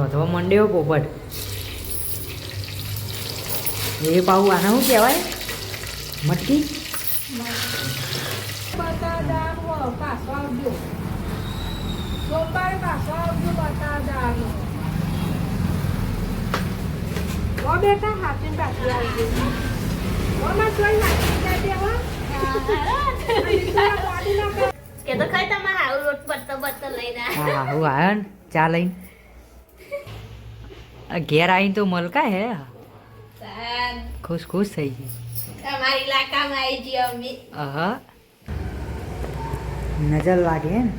રોધવા મંડ્યો પોપટ. એ પાઉ આને શું કહેવાય? મટકી. બેટા હાથી પાછી આવી કે તો ખાઈ તમે આવું રોટ પત્તો પત્તો લઈને હા હું આવ્યો ને ચા લઈને. ઘેર આવીને તો મલકા હે ખુશ ખુશ થઈ ગઈ. તમારી ઇલાકામાં આવી જઈએ અમે. હા નજર લાગે ને.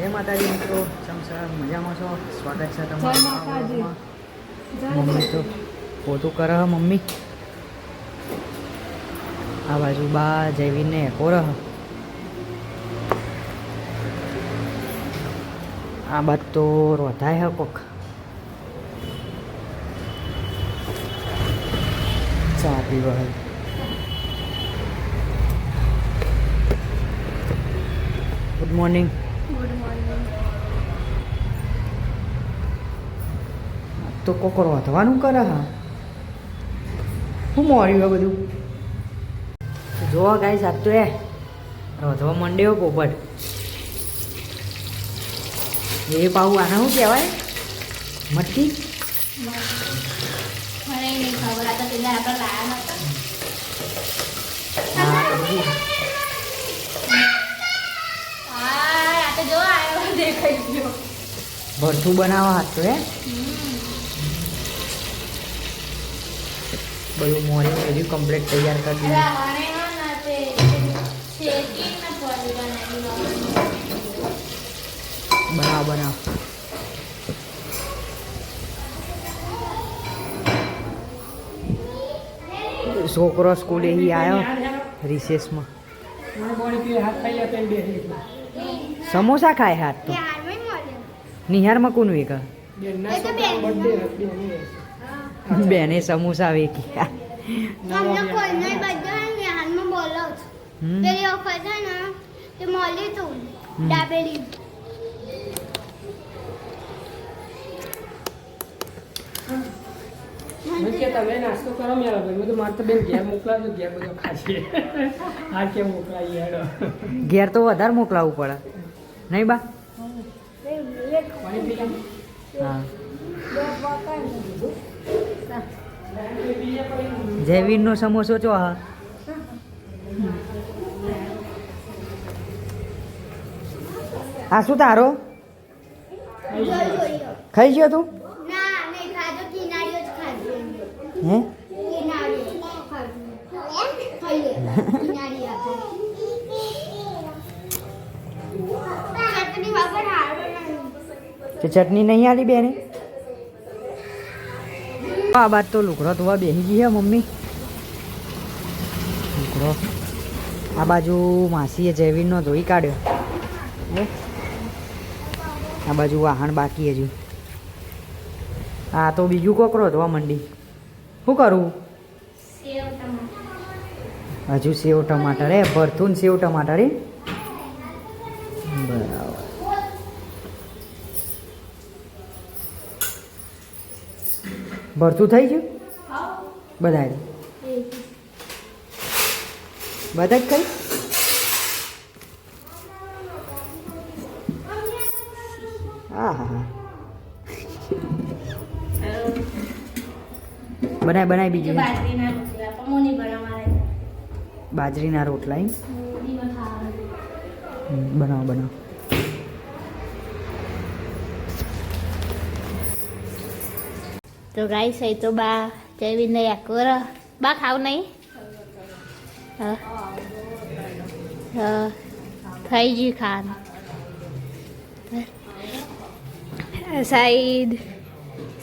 જય માતાજી મિત્રો, સમસર મજામાં છો? સ્વાગત છે તમારું. મમ્મી તો પોતું કરે મમ્મી. આ બાજુ બા જયવીરને એકો રહ. આ બાદ તો રોધાય હે કોક. ચા પીવા હે. Good morning. Good morning. તો કોક રોધવાનું કરે હા. શું મોર્યું આ બધું? જોવા ગાઈસ આજ તો રોધવા મંડ્યો પોપટ. એ પાઉ આને શું કહેવાય? મટકી. મને નહીં ખબર. આ તો પેલા આપણે લાયા હતા. હા આ તો જો આવ્યો દેખાઈ ગયો. ભરથું બનાવવા હાથ તો બધું મોર્નિંગ બધું કમ્પ્લીટ તૈયાર કરી દીધું. બનાવ બનાવ. છોકરો સ્કૂલે આવ્યો રિસેસમાં. સમોસા ખાય હાથ તો. નિહારમાં કોનું એક બેને સમોસા વેકી. તમે નાસ્તો કરો મેળા ભાઈ તો મારે તો બેન ઘેર મોકલાવજો. ઘેર બધો ખાશે. હા કેમ મોકલાવી હેડો. ઘેર તો વધારે મોકલાવવું પડે નહીં બા? હા જયવીરનો સમોસો ચો હા. આ શું તારો ખાઈ ગયો તું? હે ચટણી નહીં આલી બેને? આ બાદ તો લુગડો ધોવા બેસી ગઈ હે મમ્મી. લુગડો આ બાજુ માસીએ જયવીરનો ધોઈ કાઢ્યો. આ બાજુ વાહણ બાકી હજુ. આ તો બીજું કોકરો ધોવા મંડી. શું કરું? હજુ સેવ ટમાટર હે. ભરથું સેવ ટમાટર હે. બરાબર. ભરતું થઈ ગયું બધા બધા જ કઈ? હા હા હા બનાય બીજું. બાજરીના રોટલા બનાવો બનાવો. તો ગાઈસ એ તો બા જયવીરને એકોર બા ખાવ નહીં. હા હા થઈ ગયું ખાવાનું. સાઈડ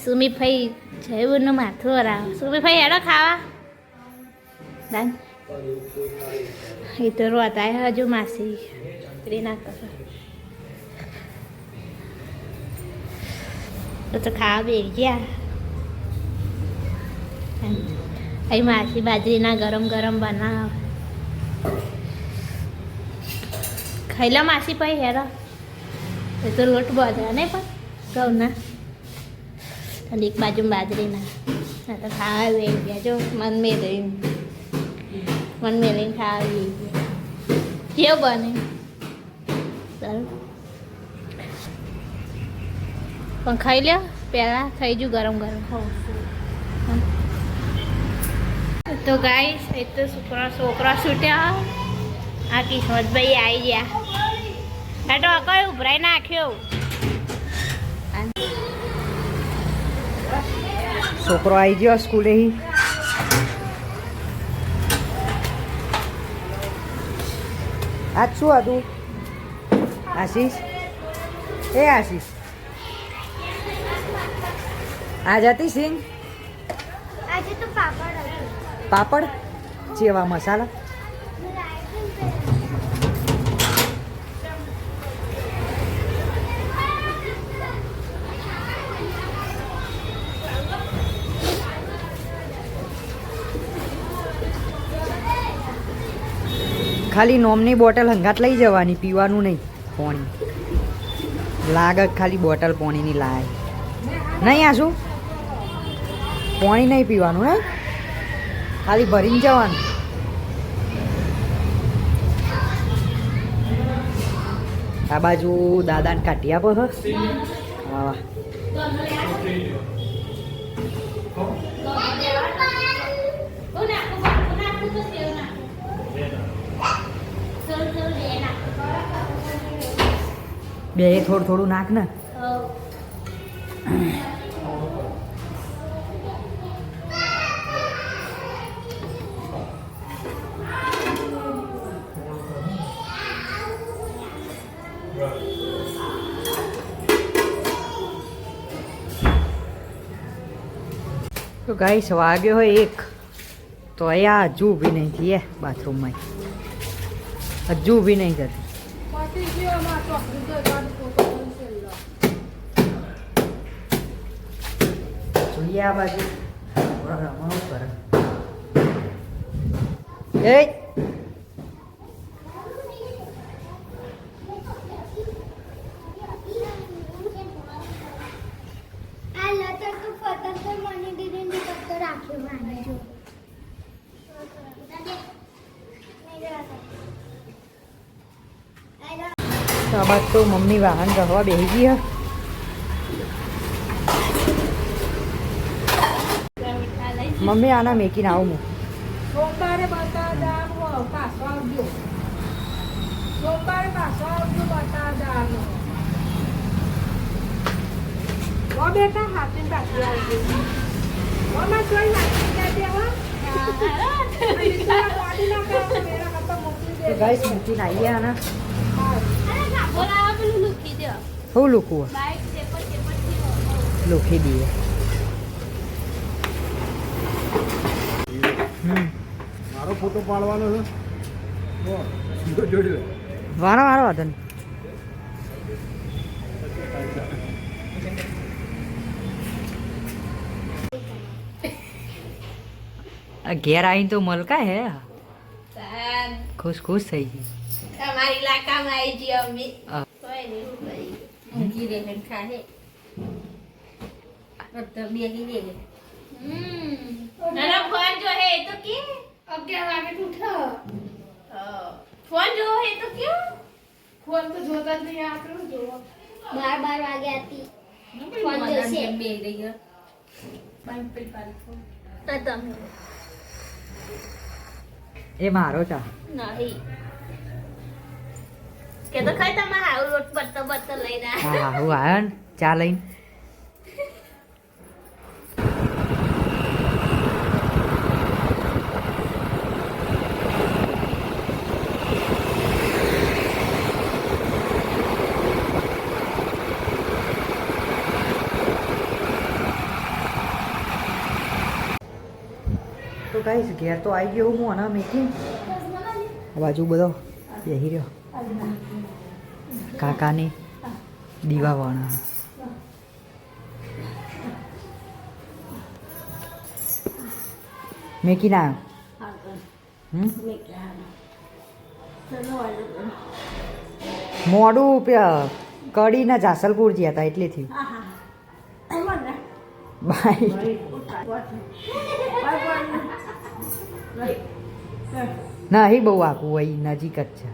સુમી ભાઈ જયવીરનું માથું હરાવ. સુમી ભાઈ હેડો ખાવા. દાન એ તો રોતા હજુ માસી ના કરો તો ખાવા બે ગયા. અહીં માસી બાજરીના ગરમ ગરમ બનાવ. ખાઈલા માસી પાઈ હેરા એ તો લોટ બાંધ્યા નહીં પણ ઘઉંના અને એક બાજુ બાજરીના આ તો ખાવા લઈ ગયા જો મન મેળવીને ખાવા લઈ ગયા કેવું બને સારું પણ ખાઈ લ્યો પહેલાં થઈ ગયું ગરમ ગરમ તો ગાઈસ એ તો છોકરા છૂટ્યા આ કિસ્મતભાઈ આવી ગયા બેટો કયું ઉભરાઈ નાખ્યો છોકરો આવી ગયો સ્કૂલે આજ શું હતું આશીષ એ આશીષ આજ હતી સિંગ આજે તો પાપડ હતું. પાપડ જેવા મસાલા ખાલી નોમની બોટલ હંગાત લઈ જવાની પીવાનું નહીં પાણી લાગે ખાલી બોટલ પાણીની લાય નહીં આ શું પાણી નહીં પીવાનું ને ખાલી ભરીને જવાનું આ બાજુ દાદાને કાઢી આપો છો હા બે થોડું થોડું નાખ ને તો ગાઈસ વાગ્યો હોય 1 તો અહીંયા હજુ ઊભી નહીં થઈ બાથરૂમમાં હજુ ઊભી નહીં થતી જોઈએ આ બાજુ રમણું કરે એ આ લતર તો ફતર તો મને દીદીને ફક્ત રાખ્યો માને જો. તો આ બાજુ તો મમ્મી વાહન રહવા બેસી ગઈ હે મમ્મી આના મેકીને આવું હું સોમવારે બતાવવાનું પાછો આવજો સોમવારે પાછો આવજો બતાવવાનું ઓ બેટા હાથીને પાછી આવજો ઓ માં જોઈ હાથી દેવા તો ગાઈસ મૂકીને આવીએ આના પેલું લૂકી દો હું લૂકવું બાઈક ચેપર લૂકી દઈએ મારો ફોટો પાડવાનો છે જોઈ લે વારો વારો વાંધો નહીં ઘેર આવીને તો મલકા હે ખુશ ખુશ થઈ ગઈ તમારી ઇલાકામાં આવી જઈએ અમે હા. કોઈ નહીં ભાઈ ઊંઘી રે ને ખાહે તો બેગી દે નાના ફોન જો હે તો કે 11 વાગે ઉઠો. ફોન જો હે તો ક્યું ફોન તો જોતા જ નહીં આકરું જોવો. 12 વાગે હતી. ફોન જોશે. બે રહી ગયો બાઈક પે પાડી ફોન તો તમે એ મારો ચા નહીં કે તો ખાઈ તમે આવું રોટ બત્તો બત્તો લઈને હા હા હું આવ્યો ને ચા લઈને તો ગાઈસ ઘેર તો આવી ગયો હું આના મેકી આ બાજુ બધો બેહી રહ્યો કાકાની દીવા વાળા મેકી ના આવ્યો મોડું કડીના જાસલપુર ગયા હતા એટલે થયું બાય નહીં બહુ આખું હોય નજીક જ છે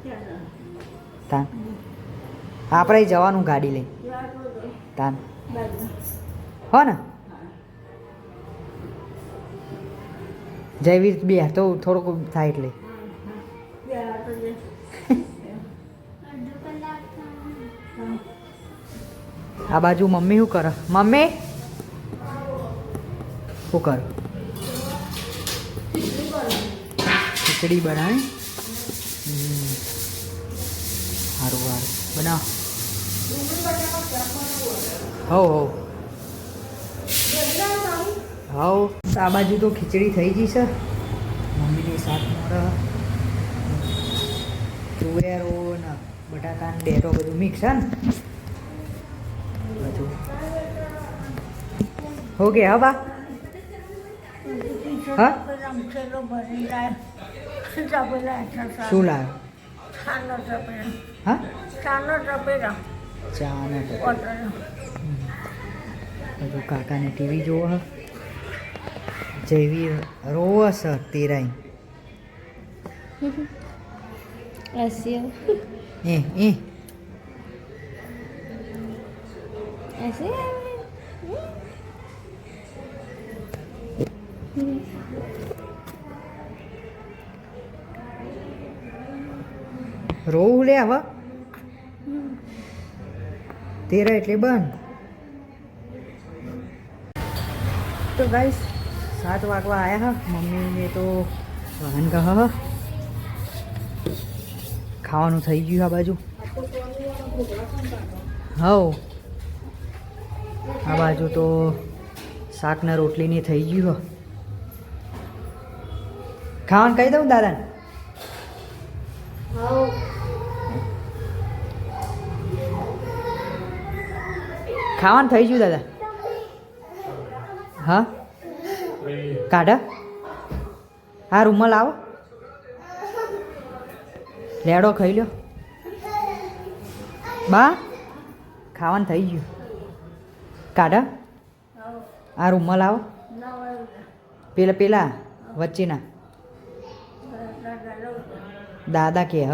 તાન આપણે જવાનું ગાડી લઈ તાન હો ને જયવીર બે તો થોડુંક થાય એટલે આ બાજુ મમ્મી શું કરે મમ્મી શું કરે ખીચડી બનાવી સારું સારું બનાવ હો હો હાઉ આ બાજુ તો ખીચડી થઈ ગઈ છે મમ્મીની શાક મળે તુવેરો ને બટાકા ને ડેરો બધું મિક્સ છે ને બધું હો કે હા બા હા શું લાવ્યો હા ચા ને બધું કાકાને ટીવી જોવો જેવી રોવો છે તેરાઈ ऐसे એ ऐसे રોવું લે હવે તેરા એટલે બંધ તો ગાઈસ 7 વાગવા આવ્યા મમ્મીને તો વાહન કહે ખાવાનું થઈ ગયું આ બાજુ હવ આ બાજુ તો શાકના રોટલીની થઈ ગયું ખાવાનું કહી દઉં દાદાને ખાવાનું થઈ ગયું દાદા હા કાઢા હા રૂમમાં લાવો લેડો ખાઈ લો બા ખાવાનું થઈ ગયું કાઢા આ રૂમમાં લાવો પેલા વચ્ચેના દાદા કે હ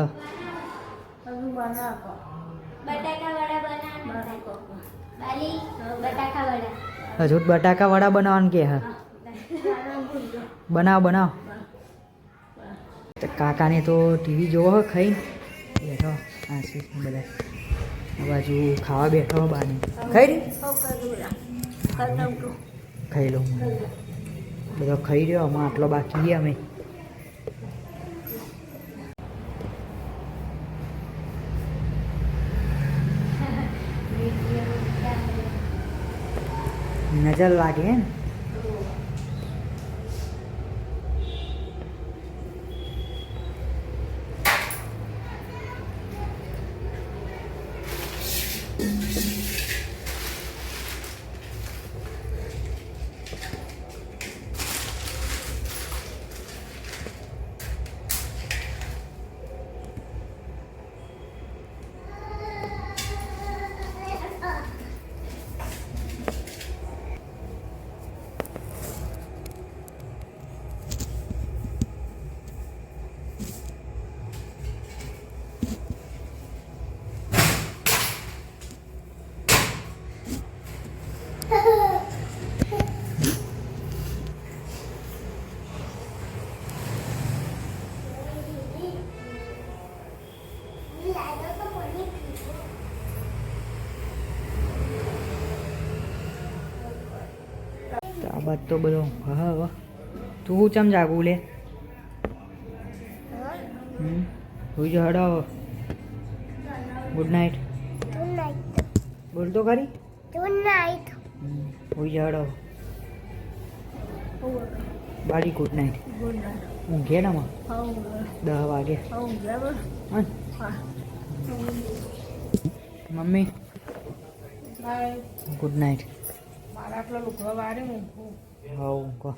હજુ બટાકા વડા બનાવવાનું કે હ બનાવ તો કાકાને તો ટીવી જોવો હ ખાઈ બેઠો આશીષ બધા આ બાજુ ખાવા બેઠો બાને ખાઈ રહી ખાઈ લઉં બધો ખાઈ રહ્યો આમાં આટલો બાકી અમે નજર લાગે ને આ બાદ તો બધો હા તું ચમ જાગું લે હુઈ જો હડો ગુડ નાઇટ બોલ તો ખરી હુઈ જો હડો બારી ગુડ નાઇટ ઊંઘે ને માં 10 વાગે મમ્મી ગુડ નાઇટ મારા આટલા લુકવા વારે હું હા ઊંઘો